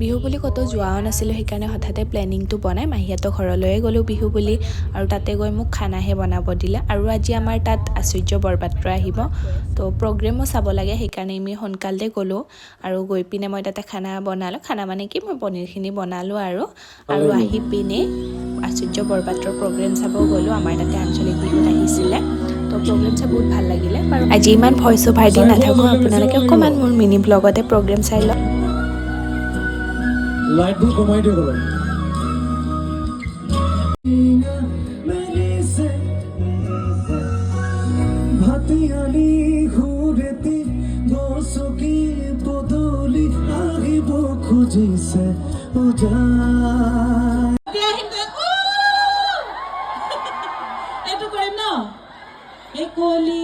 বিহু বুলি কতো যোৱাও নাছিলোঁ, সেইকাৰণে হঠাতে প্লেনিংটো বনাই মাহীহঁতৰ ঘৰলৈয়ে গ'লোঁ বিহু বুলি। আৰু তাতে গৈ মোক খানাহে বনাব দিলে। আৰু আজি আমাৰ তাত আচুৰ্য বৰপাত্ৰ আহিব, তো প্ৰগ্ৰেমো চাব লাগে, সেইকাৰণে আমি সোনকালে গ'লোঁ। আৰু গৈ পিনে মই তাতে খানা বনালোঁ, খানা মানে কি মই পনীৰখিনি বনালোঁ আৰু আহি পিনে আচুৰ্য বৰপাত্ৰৰ প্ৰগ্ৰেম চাব গ'লোঁ। আমাৰ তাতে আঞ্চলিক বিহুত আহিছিলে, তো প্ৰগ্ৰেম চাই বহুত ভাল লাগিলে বাৰু। আজি ইমান ভইচ অভাৰ দি নাথাকোঁ, আপোনালোকে অকণমান মোৰ মিনি ব্লগতে প্ৰগ্ৰেম চাই লওক। লাইটবোৰ কমাই দিওঁ অলপ। ভাতিয়ালি ঘূৰেতি গছকি পদূলি আহিব খুজিছে এইটো কৰিম ন? এই কলি